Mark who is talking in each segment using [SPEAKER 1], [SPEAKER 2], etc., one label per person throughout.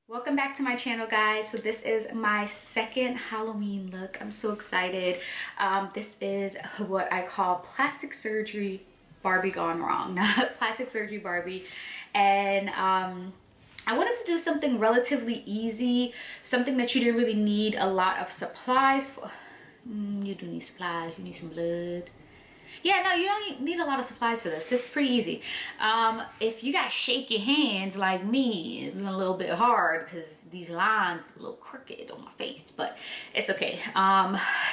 [SPEAKER 1] Welcome back to my channel, guys. So this is my second Halloween look. I'm so excited. This is what I call plastic surgery Barbie gone wrong, not plastic surgery Barbie. And I wanted to do something relatively easy, something that you didn't really need a lot of supplies for. You do need supplies, you need some blood. Yeah, no, you don't need a lot of supplies for this. This is pretty easy. If you guys shake your hands like me, it's a little bit hard because these lines are a little crooked on my face, but it's okay.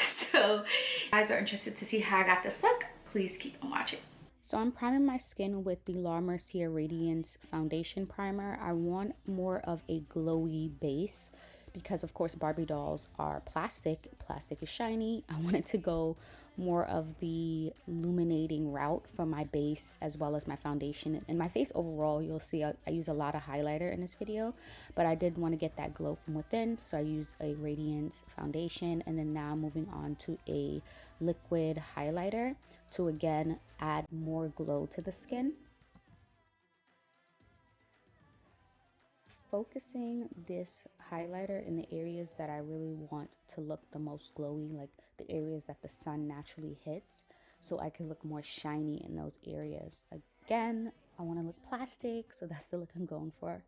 [SPEAKER 1] So if you guys are interested to see how I got this look, please keep on watching. So I'm priming my skin with the La Mercier Radiance Foundation Primer. I want more of a glowy base because of course Barbie dolls are plastic. Plastic is shiny. I wanted to go more of the illuminating route for my base as well as my foundation. And my face overall, you'll see I use a lot of highlighter in this video, but I did want to get that glow from within, so I used a Radiance foundation, and then now moving on to a liquid highlighter to again add more glow to the skin. Focusing this highlighter in the areas that I really want to look the most glowy, like the areas that the sun naturally hits, so I can look more shiny in those areas. Again, I want to look plastic, so that's the look I'm going for.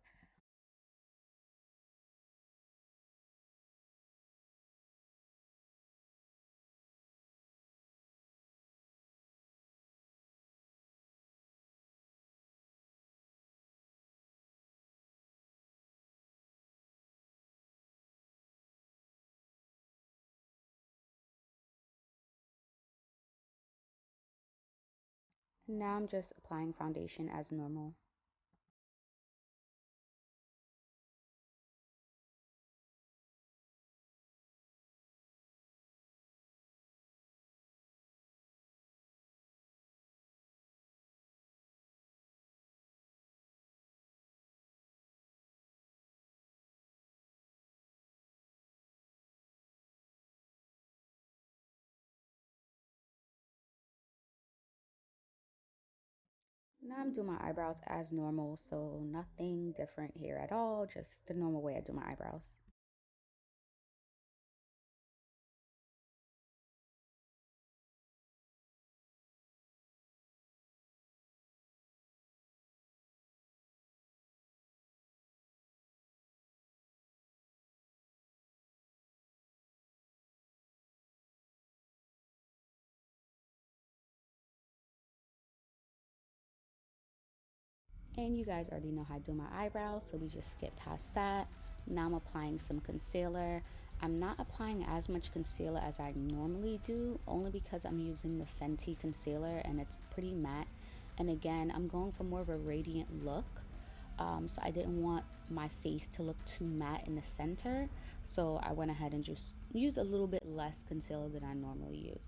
[SPEAKER 1] Now I'm just applying foundation as normal. Now I'm doing my eyebrows as normal, so nothing different here at all, just the normal way I do my eyebrows. And you guys already know how to do my eyebrows, so we just skip past that. Now I'm applying some concealer. I'm not applying as much concealer as I normally do, only because I'm using the Fenty concealer and it's pretty matte. And again, I'm going for more of a radiant look. So I didn't want my face to look too matte in the center. So I went ahead and just used a little bit less concealer than I normally use.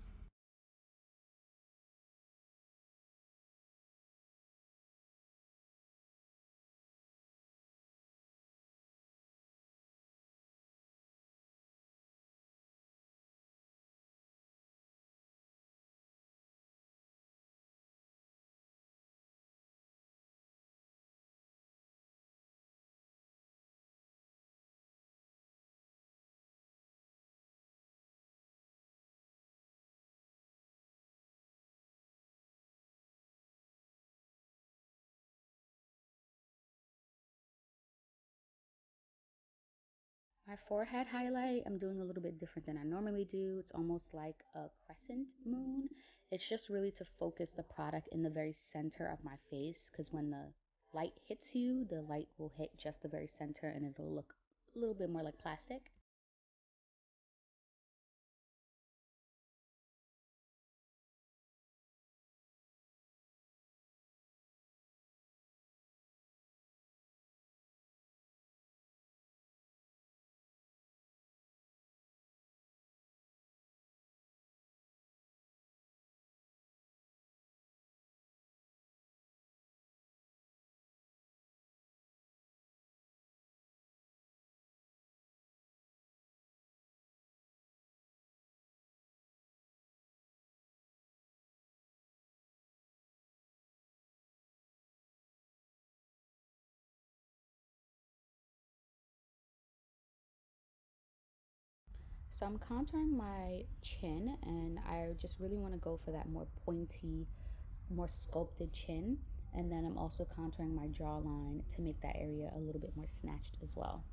[SPEAKER 1] My forehead highlight, I'm doing a little bit different than I normally do. It's almost like a crescent moon. It's just really to focus the product in the very center of my face, because when the light hits you, the light will hit just the very center and it'll look a little bit more like plastic. So I'm contouring my chin, and I just really want to go for that more pointy, more sculpted chin. And then I'm also contouring my jawline to make that area a little bit more snatched as well.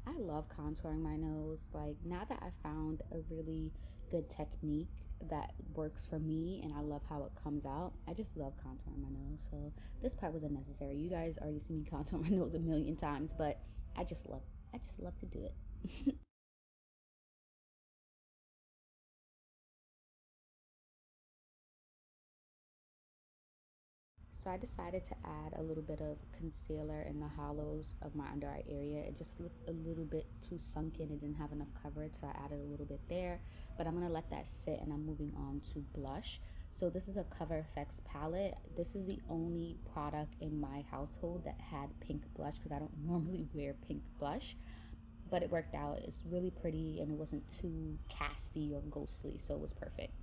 [SPEAKER 1] I love contouring my nose. Like, now that I found a really good technique that works for me and I love how it comes out, I just love contouring my nose. So this part was unnecessary. You guys already see me contour my nose a million times, but I just love to do it. So I decided to add a little bit of concealer in the hollows of my under eye area. It just looked a little bit too sunken. It didn't have enough coverage, so I added a little bit there. But I'm going to let that sit, and I'm moving on to blush. So this is a Cover FX palette. This is the only product in my household that had pink blush because I don't normally wear pink blush. But it worked out. It's really pretty, and it wasn't too casty or ghostly, so it was perfect.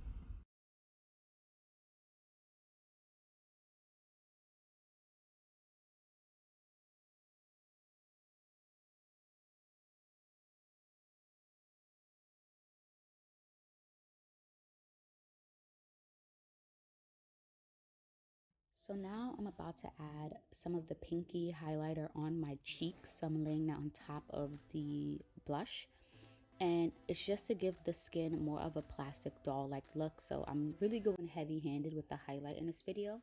[SPEAKER 1] So now I'm about to add some of the pinky highlighter on my cheeks. So I'm laying that on top of the blush. And it's just to give the skin more of a plastic doll-like look. So I'm really going heavy-handed with the highlight in this video.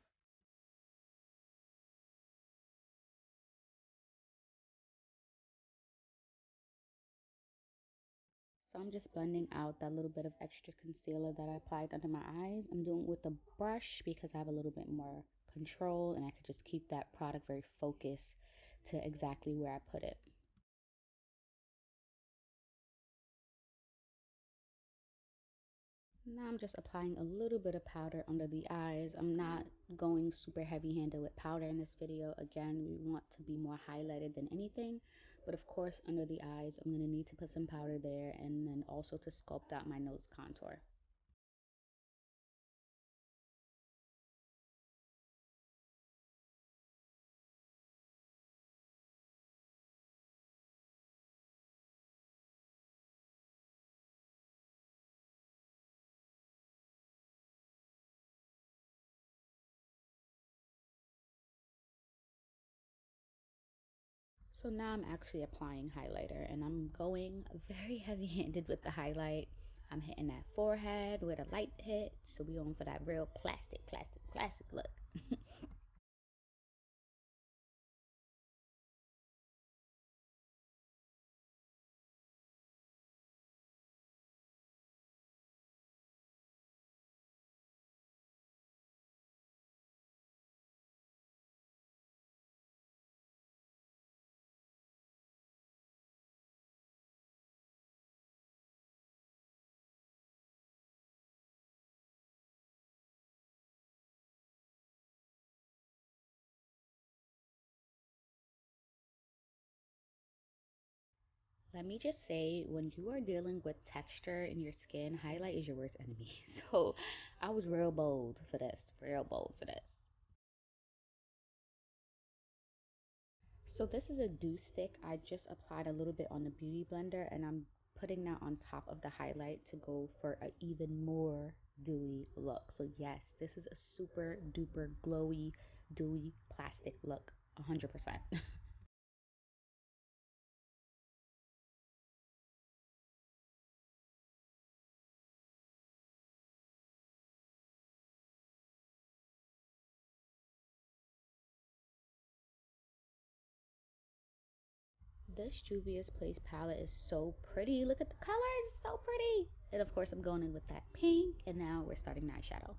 [SPEAKER 1] So I'm just blending out that little bit of extra concealer that I applied under my eyes. I'm doing it with a brush because I have a little bit more control and I could just keep that product very focused to exactly where I put it. Now I'm just applying a little bit of powder under the eyes. I'm not going super heavy handed with powder in this video. Again, we want to be more highlighted than anything. But of course, under the eyes, I'm going to need to put some powder there and then also to sculpt out my nose contour. So now I'm actually applying highlighter and I'm going very heavy handed with the highlight. I'm hitting that forehead where the light hit. So we're going for that real plastic look. Let me just say, when you are dealing with texture in your skin, highlight is your worst enemy. So I was real bold for this, real bold for this. So this is a dew stick. I just applied a little bit on the beauty blender and I'm putting that on top of the highlight to go for an even more dewy look. So yes, this is a super duper glowy, dewy plastic look, 100%. This Juvia's Place palette is so pretty. Look at the colors, it's so pretty. And of course I'm going in with that pink and now we're starting the eyeshadow.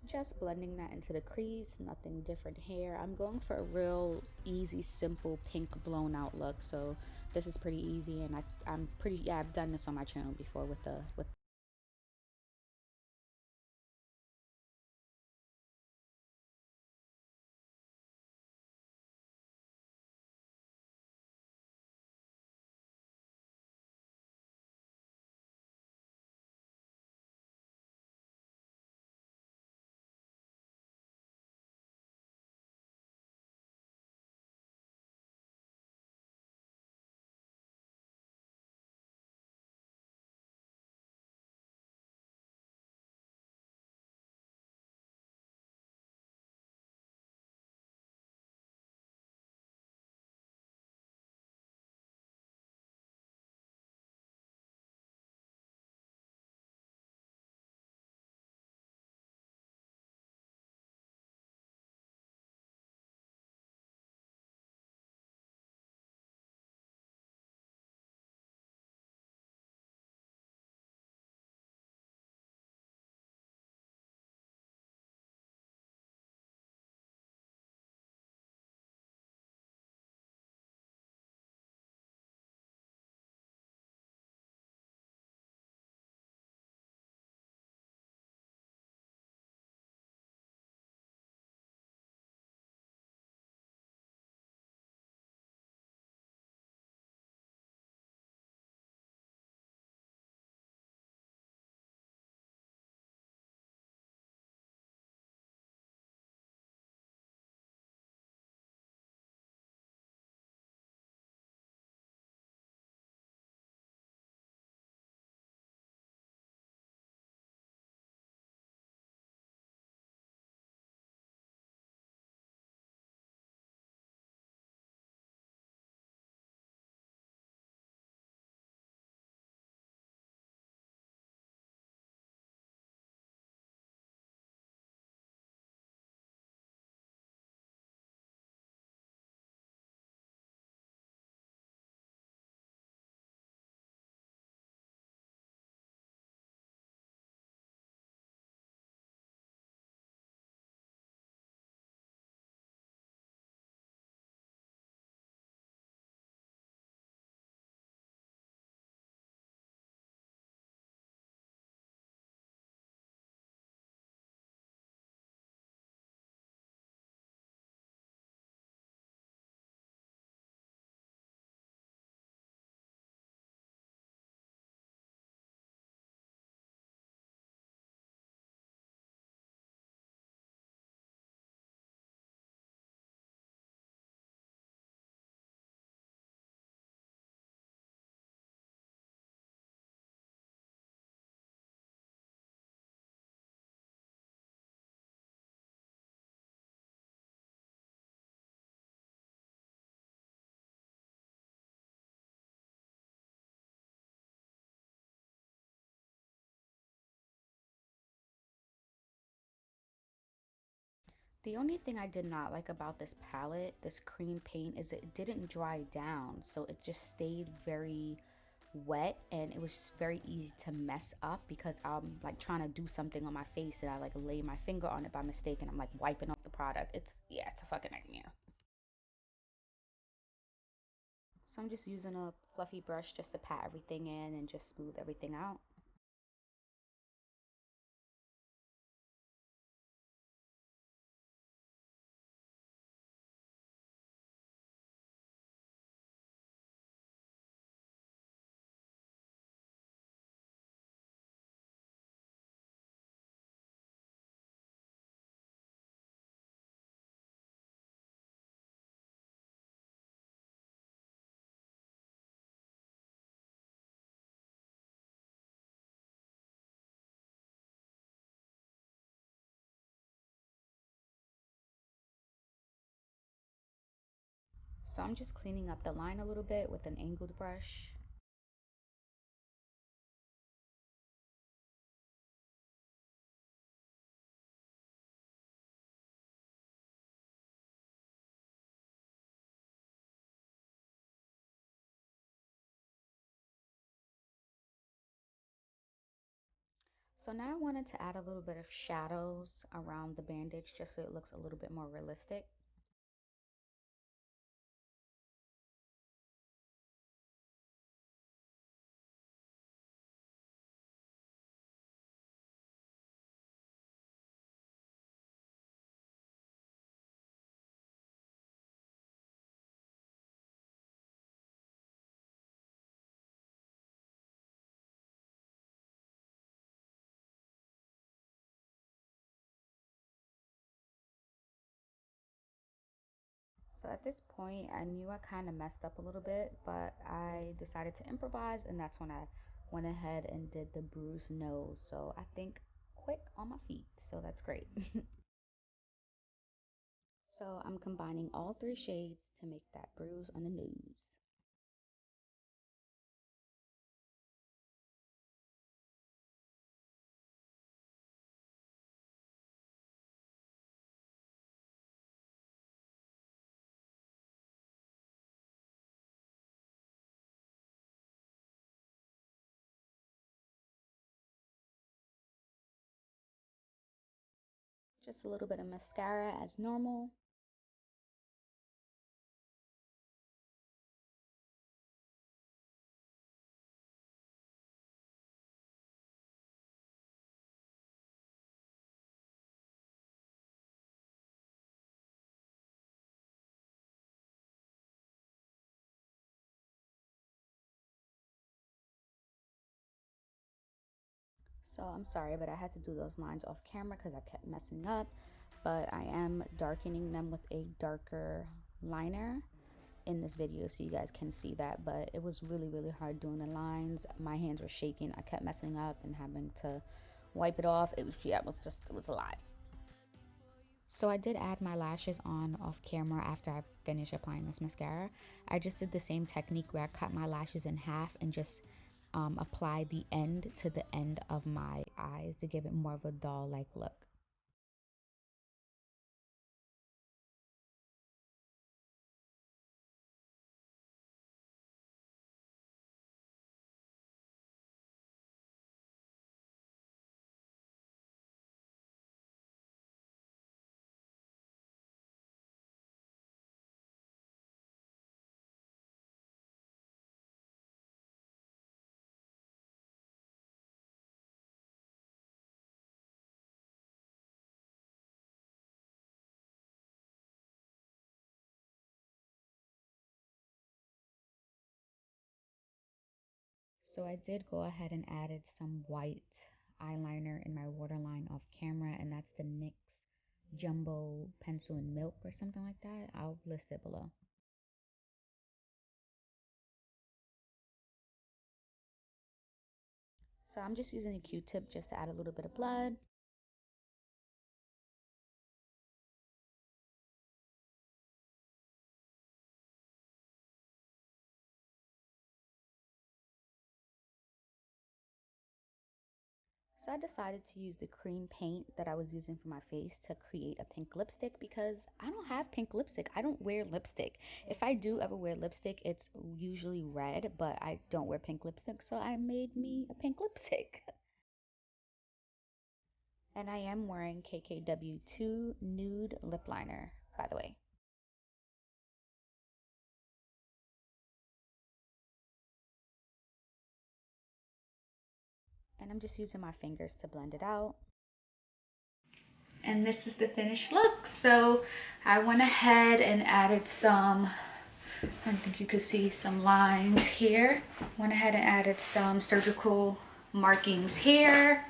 [SPEAKER 1] Just blending that into the crease, nothing different here. I'm going for a real easy, simple pink blown out look. So this is pretty easy and I'm pretty, yeah, I've done this on my channel before with The only thing I did not like about this palette, this cream paint, is it didn't dry down. So it just stayed very wet and it was just very easy to mess up because I'm like trying to do something on my face and I like lay my finger on it by mistake and I'm like wiping off the product. Yeah, it's a fucking nightmare. So I'm just using a fluffy brush just to pat everything in and just smooth everything out. So I'm just cleaning up the line a little bit with an angled brush. So now I wanted to add a little bit of shadows around the bandage just so it looks a little bit more realistic. So at this point, I knew I kind of messed up a little bit, but I decided to improvise, and that's when I went ahead and did the bruised nose. So I think quick on my feet, so that's great. So I'm combining all three shades to make that bruise on the nose. Just a little bit of mascara as normal. So I'm sorry, but I had to do those lines off camera because I kept messing up. But I am darkening them with a darker liner in this video so you guys can see that. But it was really hard doing the lines. My hands were shaking. I kept messing up and having to wipe it off. It was a lot. So I did add my lashes on off camera after I finished applying this mascara. I just did the same technique where I cut my lashes in half and just apply the end to the end of my eyes to give it more of a doll-like look. So I did go ahead and added some white eyeliner in my waterline off camera, and that's the NYX Jumbo Pencil in Milk or something like that. I'll list it below. So I'm just using a Q-tip just to add a little bit of blood. So I decided to use the cream paint that I was using for my face to create a pink lipstick because I don't have pink lipstick. I don't wear lipstick. If I do ever wear lipstick, it's usually red, but I don't wear pink lipstick, so I made me a pink lipstick. And I am wearing KKW2 Nude Lip Liner, by the way. And I'm just using my fingers to blend it out. And this is the finished look. So I went ahead and added some, I think you could see some lines here. Went ahead and added some surgical markings here.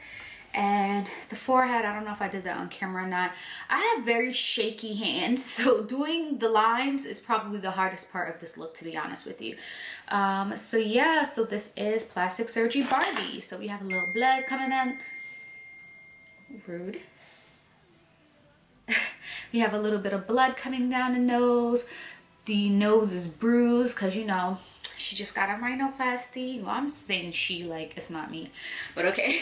[SPEAKER 1] And the forehead, I don't know if I did that on camera or not. I have very shaky hands, so doing the lines is probably the hardest part of this look, to be honest with you. So yeah, so this is plastic surgery Barbie. So we have a little blood coming in. Rude. We have a little bit of blood coming down the nose. The nose is bruised because, you know, she just got a rhinoplasty. Well, I'm saying she, like it's not me, but okay.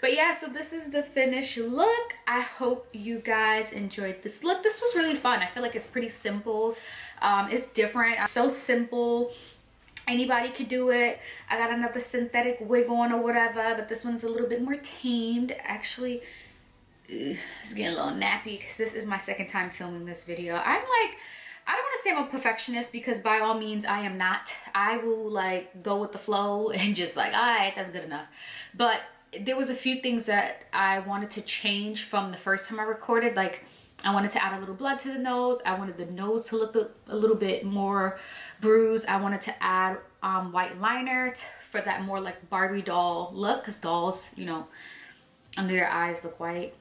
[SPEAKER 1] But yeah, so this is the finished look. I hope you guys enjoyed this look. This was really fun. I feel like it's pretty simple. It's different. So simple. Anybody could do it. I got another synthetic wig on or whatever, but this one's a little bit more tamed. Actually, it's getting a little nappy because this is my second time filming this video. I'm like, I don't want to say I'm a perfectionist because by all means I am not. I will like go with the flow and just like, all right, that's good enough. But there was a few things that I wanted to change from the first time I recorded. Like I wanted to add a little blood to the nose. I wanted the nose to look a little bit more bruised. I wanted to add white liner for that more like Barbie doll look, because dolls, you know, under their eyes look white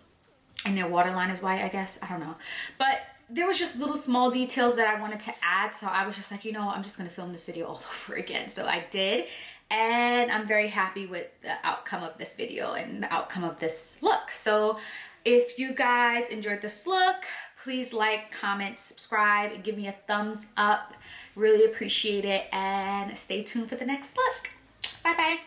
[SPEAKER 1] and their waterline is white, I guess. I don't know. But there was just little small details that I wanted to add. So I was just like, you know, I'm just going to film this video all over again. So I did. And I'm very happy with the outcome of this video and the outcome of this look. So if you guys enjoyed this look, please like, comment, subscribe, and give me a thumbs up. Really appreciate it. And stay tuned for the next look. Bye bye.